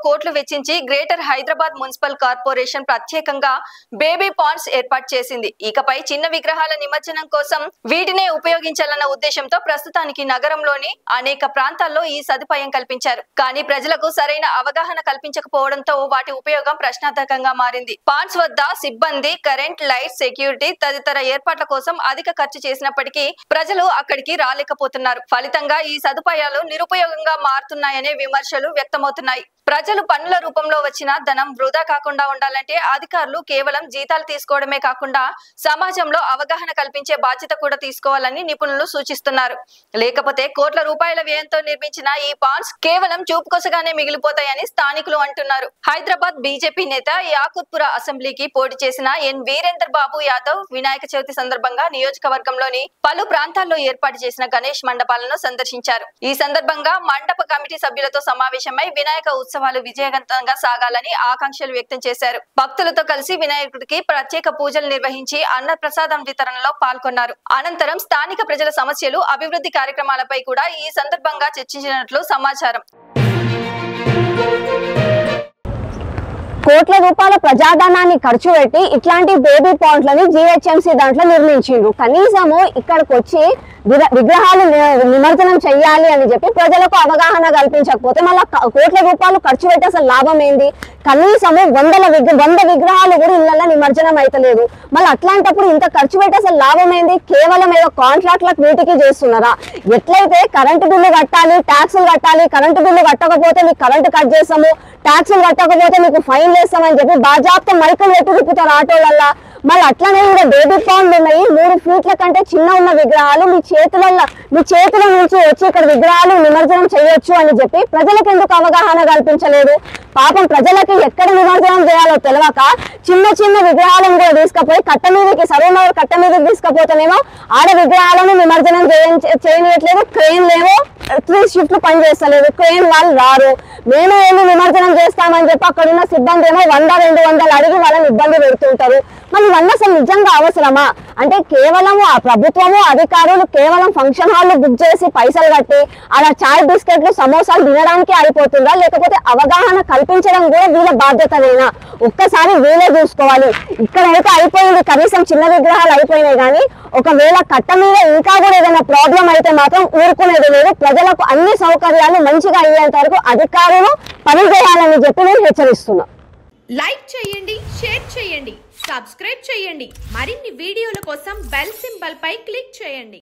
కోట్లు వెచ్చించి greater Hyderabad municipal corporation ప్రత్యేకంగా బేబీ పాండ్స్ ఏర్పాటు చేసింది. ఇకపై చిన్న విగ్రహాల నిమజ్జనం కోసం వీటినే ఉపయోగించాలన్న ఉద్దేశంతో ప్రస్తుతానికి నగరంలోని అనేక ప్రాంతాల్లో ఈ సదుపాయం కల్పించారు. కానీ ప్రజలకు సరైన అవగాహన కల్పించకపోవడంతో వాటి ఉపయోగం ప్రశ్నార్థకంగా మారింది. పాండ్స్ వద్ద సిబ్బంది, కరెంట్, లైట్, సెక్యూరిటీ తదితర ఏర్పాట్ల కోసం అధిక ఖర్చు చేసినప్పటికీ ప్రజలు అక్కడికి రాలేకపోతున్నారు. ఫలితంగా ఈ సదుపాయాలు నిరుపయోగంగా మారుతున్నాయనే విమర్శలు వ్యక్తమవుతున్నాయి. ప్రజలు పన్నుల రూపంలో వచ్చిన ధనం వృధా కాకుండా ఉండాలంటే అధికారులు కేవలం జీతాలు తీసుకోవడమే కాకుండా సమాజంలో అవగాహన కల్పించే బాధ్యత కూడా తీసుకోవాలని నిపుణులు సూచిస్తున్నారు. లేకపోతే కోట్ల రూపాయల వ్యయంతో నిర్మించిన ఈ పాండ్స్ కేవలం చూపుకొసగానే మిగిలిపోతాయని స్థానికులు అంటున్నారు. హైదరాబాద్ బీజేపీ నేత యాకుత్పుర అసెంబ్లీకి పోటీ చేసిన ఎన్ వీరేందర్ బాబు యాదవ్ వినాయక చవితి సందర్భంగా నియోజకవర్గంలోని పలు ప్రాంతాల్లో ఏర్పాటు చేసిన గణేష్ మండపాలను సందర్శించారు. ఈ సందర్భంగా మండప కమిటీ సభ్యులతో సమావేశమై వినాయక ఉత్సవాలు విజయవంతంగా సాగాలని ఆకాంక్షలు వ్యక్తం చేశారు. భక్తులతో కలిసి వినాయకుడికి ప్రత్యేక పూజలు నిర్వహించి అన్న ప్రసాదం వితరణలో పాల్గొన్నారు. అనంతరం స్థానిక ప్రజల సమస్యలు, అభివృద్ధి కార్యక్రమాలపై కూడా ఈ సందర్భంగా చర్చించినట్లు సమాచారం. కోట్ల రూపాయల ప్రజాధనాన్ని ఖర్చు పెట్టి ఇట్లాంటి బేబీ పాండ్లని జీహెచ్ఎంసీ దాంట్లో నిర్మించిండ్రు. కనీసము ఇక్కడికి వచ్చి విగ్రహాలు నిమజ్జనం చెయ్యాలి అని చెప్పి ప్రజలకు అవగాహన కల్పించకపోతే మళ్ళీ కోట్ల రూపాయలు ఖర్చు పెట్టి అసలు లాభం ఏంది? కనీసము 100 విగ్రహాలు కూడా ఇళ్ళల్లో నిమజ్జనం అయితలేదు. మళ్ళీ అట్లాంటప్పుడు ఇంత ఖర్చు పెట్టి అసలు లాభం ఏంది? కేవలం ఏదో కాంట్రాక్ట్లకు వీటికి చేస్తున్నారా? ఎట్లయితే కరెంటు బిల్లు కట్టాలి, ట్యాక్సులు కట్టాలి, కరెంటు బిల్లు కట్టకపోతే మీకు కరెంటు కట్ చేస్తాము, ట్యాక్సులు కట్టకపోతే మీకు ఫైన్ వేస్తామని చెప్పి బాజాప్తా మైకులు పెట్టి తిప్పుతారు ఆటోలల్లా. మళ్ళీ అట్లనే కూడా బేబీ పాండ్ ఉన్నాయి, 3 ఫీట్ల కంటే చిన్న ఉన్న విగ్రహాలు మీ చేతుల నుంచి వచ్చి ఇక్కడ విగ్రహాలు నిమజ్జనం చేయొచ్చు అని చెప్పి ప్రజలకు ఎందుకు అవగాహన కల్పించలేదు? పాపం ప్రజలకి ఎక్కడ నిమజ్జనం చేయాలో తెలియక చిన్న విగ్రహాలను కూడా తీసుకుపోయి సర్వనగర్ కట్ట మీదకి తీసుకుపోతేనేమో ఆడ విగ్రహాలను నిమజ్జనం చేయనియట్లేదు. క్రెయిన్లేమో 3 షిఫ్ట్లు పనిచేస్తలేదు, క్రెయిన్ వాళ్ళు రారు. మేమే వెళ్ళి నిమజ్జనం చేస్తామని చెప్పి అక్కడ ఉన్న సిబ్బంది ఏమో 100-200 అడిగి వాళ్ళని ఇబ్బంది పెడుతుంటారు. మరి ఇవన్నీ అసలు నిజంగా అవసరమా? అంటే కేవలము ఆ ప్రభుత్వము, అధికారులు కేవలం ఫంక్షన్ హాల్ బుక్ చేసి పైసలు కట్టి అలా చాయ్, బిస్కెట్లు, సమోసాలు తినడానికి అయిపోతుందా? లేకపోతే అవగాహన కల్పించడం కూడా వీళ్ళ బాధ్యతనేనా? ఒక్కసారి వీళ్ళే చూసుకోవాలి. ఇక్కడైతే అయిపోయింది, కనీసం చిన్న విగ్రహాలు అయిపోయినాయి. కానీ ఒకవేళ కట్ట మీద ఇంకా కూడా ఏదైనా ప్రాబ్లం అయితే మాత్రం ఊరుకునేది లేదు. ప్రజలకు అన్ని సౌకర్యాలు మంచిగా అయ్యేంత వరకు అధికారులు పనిచేయాలని చెప్పి నేను హెచ్చరిస్తున్నా. లైక్ చేయండి, షేర్ చేయండి, సబ్స్క్రైబ్ చేయండి. మరిన్ని వీడియోల కోసం బెల్ సింబల్ పై క్లిక్ చేయండి.